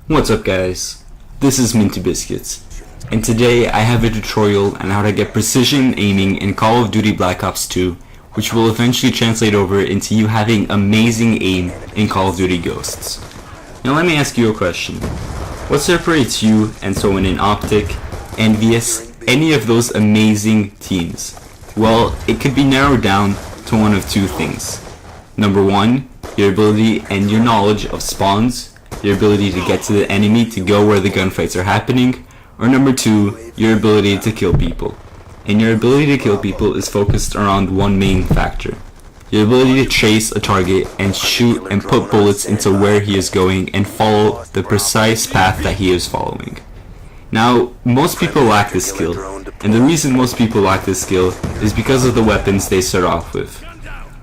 What's up guys, this is Minty Biscuits, and today I have a tutorial on how to get precision aiming in Call of Duty Black Ops 2, which will eventually translate over into you having amazing aim in Call of Duty Ghosts. Now let me ask you a question. What separates you and someone in Optic, Envious, any of those amazing teams? Well, it could be narrowed down to one of two things. Number one, your ability and your knowledge of spawns, your ability to get to the enemy to go where the gunfights are happening, or number two, your ability to kill people. And your ability to kill people is focused around one main factor. Your ability to trace a target and shoot and put bullets into where he is going and follow the precise path that he is following. Now, most people lack this skill, and the reason most people lack this skill is because of the weapons they start off with.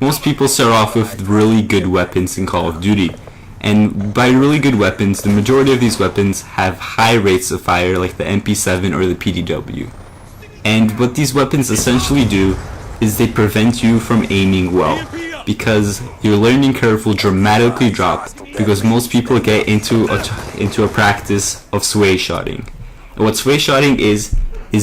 Most people start off with really good weapons in Call of Duty, and by really good weapons, the majority of these weapons have high rates of fire like the MP7 or the PDW. And what these weapons essentially do is they prevent you from aiming well, because your learning curve will dramatically drop because most people get into a practice of sway shotting. And what sway shotting is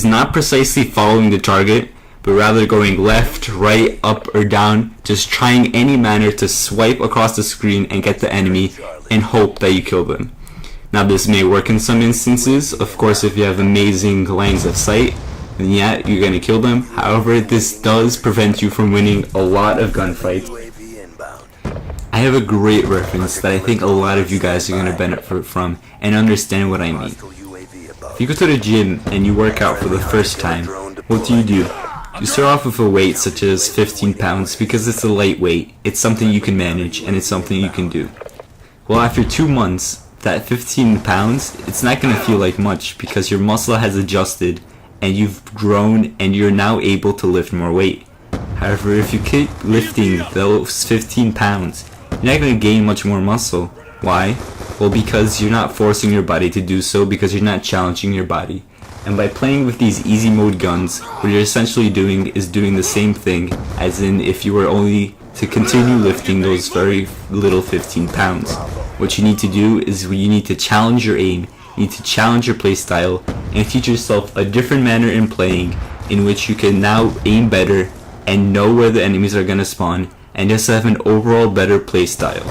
not precisely following the target, but rather going left, right, up, or down, just trying any manner to swipe across the screen and get the enemy and hope that you kill them. Now this may work in some instances. Of course, if you have amazing lines of sight, then yeah, you're gonna kill them. However, this does prevent you from winning a lot of gunfights. I have a great reference that I think a lot of you guys are gonna benefit from and understand what I mean. If you go to the gym and you work out for the first time, what do? You start off with a weight such as 15 pounds because it's a lightweight, it's something you can manage, and it's something you can do. Well, after 2 months, that 15 pounds, it's not going to feel like much because your muscle has adjusted and you've grown and you're now able to lift more weight. However, if you keep lifting those 15 pounds, you're not going to gain much more muscle. Why? Well, because you're not forcing your body to do so, because you're not challenging your body. And by playing with these easy mode guns, what you're essentially doing is doing the same thing as in if you were only to continue lifting those very little 15 pounds. What you need to do is you need to challenge your aim, you need to challenge your playstyle, and teach yourself a different manner in playing in which you can now aim better and know where the enemies are going to spawn and just have an overall better playstyle.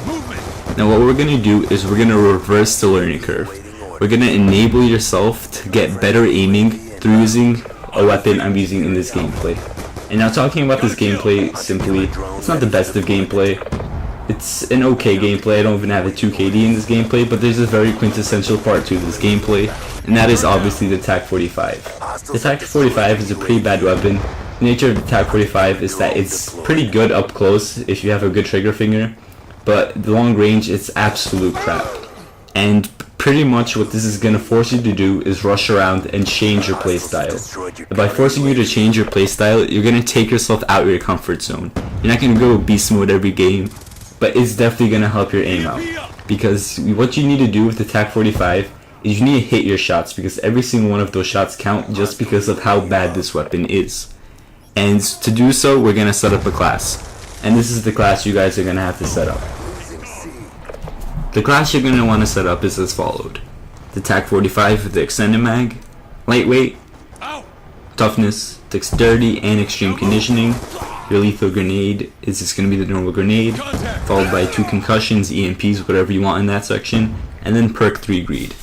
Now what we're going to do is we're going to reverse the learning curve. We're going to enable yourself to get better aiming through using a weapon I'm using in this gameplay. And now talking about this gameplay simply, it's not the best of gameplay. It's an okay gameplay. I don't even have a 2KD in this gameplay, but there's a very quintessential part to this gameplay, and that is obviously the TAC-45. The TAC-45 is a pretty bad weapon. The nature of the TAC-45 is that it's pretty good up close if you have a good trigger finger, but the long range, it's absolute crap. And pretty much what this is going to force you to do is rush around and change your playstyle. By forcing you to change your playstyle, you're going to take yourself out of your comfort zone. You're not going to go beast mode every game, but it's definitely going to help your aim out. Because what you need to do with the TAC-45 is you need to hit your shots, because every single one of those shots count just because of how bad this weapon is. And to do so, we're going to set up a class. And this is the class you guys are going to have to set up. The class you're going to want to set up is as followed. The TAC-45 with the extended mag, lightweight, toughness, dexterity, and extreme conditioning. Your lethal grenade is just going to be the normal grenade, followed by 2 concussions, EMPs, whatever you want in that section, and then perk 3 greed.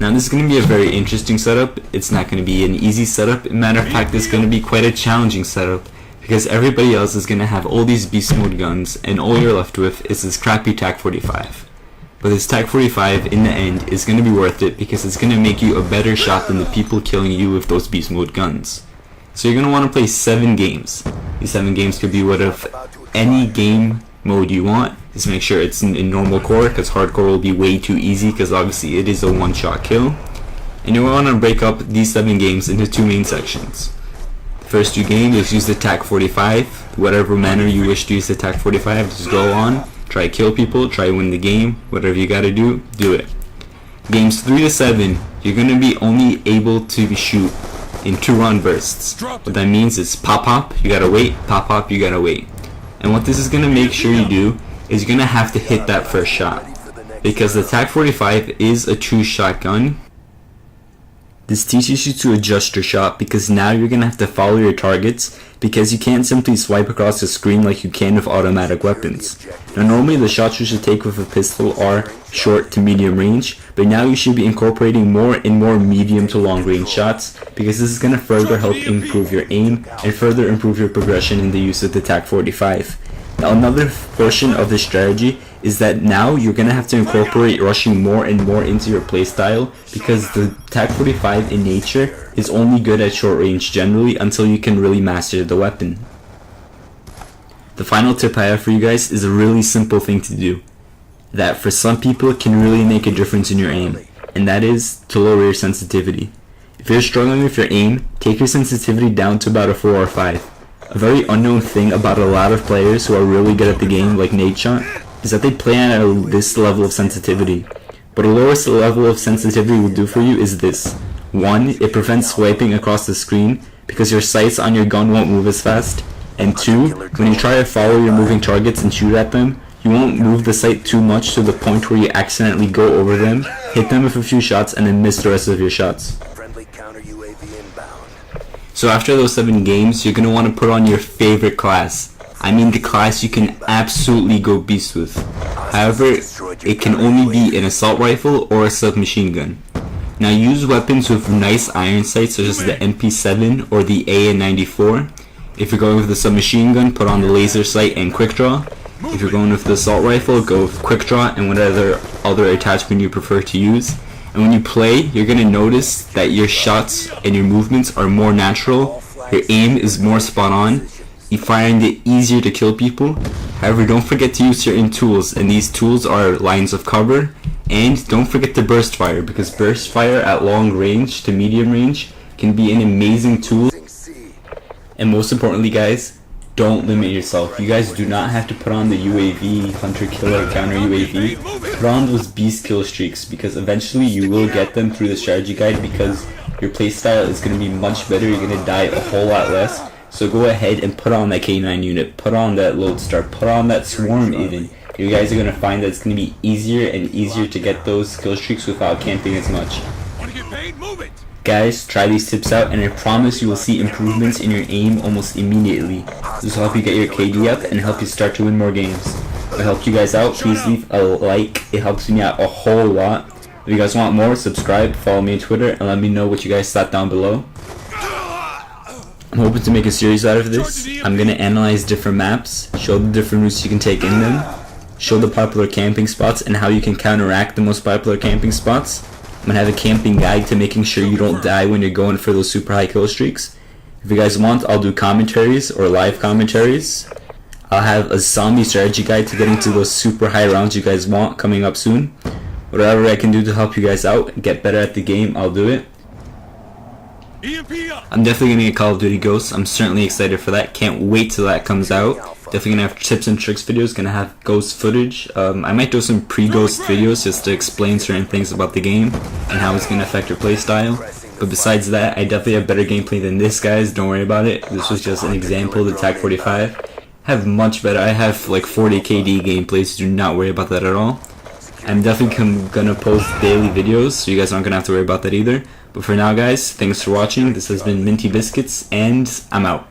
Now this is going to be a very interesting setup. It's not going to be an easy setup. Matter of fact, it's going to be quite a challenging setup, because everybody else is going to have all these beast mode guns, and all you're left with is this crappy TAC-45. But this TAC-45 in the end is going to be worth it because it's going to make you a better shot than the people killing you with those beast mode guns. So you're going to want to play 7 games. These 7 games could be what of any game mode you want. Just make sure it's in normal core, because hardcore will be way too easy because obviously it is a one-shot kill. And you want to break up these 7 games into 2 main sections. The first 2 games is use the TAC-45. Whatever manner you wish to use the TAC-45, just go on. Try kill people, try win the game, whatever you gotta do, do it. Games 3 to 7, you're gonna be only able to shoot in 2-round bursts. What that means is pop, you gotta wait, pop, you gotta wait. And what this is gonna make sure you do is you're gonna have to hit that first shot. because the TAC 45 is a true shotgun. This teaches you to adjust your shot because now you're going to have to follow your targets because you can't simply swipe across the screen like you can with automatic weapons. Now normally the shots you should take with a pistol are short to medium range, but now you should be incorporating more and more medium to long range shots because this is going to further help improve your aim and further improve your progression in the use of the TAC 45. Now another portion of this strategy is that now you're going to have to incorporate rushing more and more into your playstyle because the TAC 45 in nature is only good at short range generally until you can really master the weapon. The final tip I have for you guys is a really simple thing to do that for some people can really make a difference in your aim, and that is to lower your sensitivity. If you're struggling with your aim, take your sensitivity down to about a 4 or 5. A very unknown thing about a lot of players who are really good at the game, like Nadeshot, is that they play at this level of sensitivity. But a lower level of sensitivity will do for you is this. 1. It prevents swiping across the screen because your sights on your gun won't move as fast. And 2. When you try to follow your moving targets and shoot at them, you won't move the sight too much to the point where you accidentally go over them, hit them with a few shots, and then miss the rest of your shots. So after those 7 games, you're going to want to put on your favorite class. I mean the class you can absolutely go beast with. However, it can only be an assault rifle or a submachine gun. Now use weapons with nice iron sights such as the MP7 or the AN94. If you're going with the submachine gun, put on the laser sight and quick draw. If you're going with the assault rifle, go with quick draw and whatever other attachment you prefer to use. And when you play, you're going to notice that your shots and your movements are more natural, your aim is more spot on, you find it easier to kill people. However, don't forget to use certain tools, and these tools are lines of cover, and don't forget to burst fire, because burst fire at long range to medium range can be an amazing tool. And most importantly guys, don't limit yourself. You guys do not have to put on the UAV, hunter killer, counter UAV. Put on those beast kill streaks because eventually you will get them through the strategy guide because your playstyle is going to be much better. You're going to die a whole lot less. So go ahead and put on that K9 unit, put on that Lodestar, put on that Swarm even. You guys are going to find that it's going to be easier and easier to get those kill streaks without camping as much. Guys, try these tips out and I promise you will see improvements in your aim almost immediately. This will help you get your KD up and help you start to win more games. If it helped you guys out, please leave a like. It helps me out a whole lot. If you guys want more, subscribe, follow me on Twitter, and let me know what you guys thought down below. I'm hoping to make a series out of this. I'm going to analyze different maps, show the different routes you can take in them, show the popular camping spots and how you can counteract the most popular camping spots. I'm going to have a camping guide to making sure you don't die when you're going for those super high kill streaks. If you guys want, I'll do commentaries or live commentaries. I'll have a zombie strategy guide to get into those super high rounds you guys want coming up soon. Whatever I can do to help you guys out and get better at the game, I'll do it. I'm definitely going to get Call of Duty Ghosts. I'm certainly excited for that. Can't wait till that comes out. Definitely going to have tips and tricks videos. Going to have ghost footage. I might do some pre-ghost videos just to explain certain things about the game and how it's going to affect your playstyle. But besides that, I definitely have better gameplay than this, guys. Don't worry about it. This was just an example of the TAC 45. I have much better. I have like 40 KD gameplays. So do not worry about that at all. I'm definitely going to post daily videos, so you guys aren't going to have to worry about that either. But for now, guys, thanks for watching. This has been Minty Biscuits, and I'm out.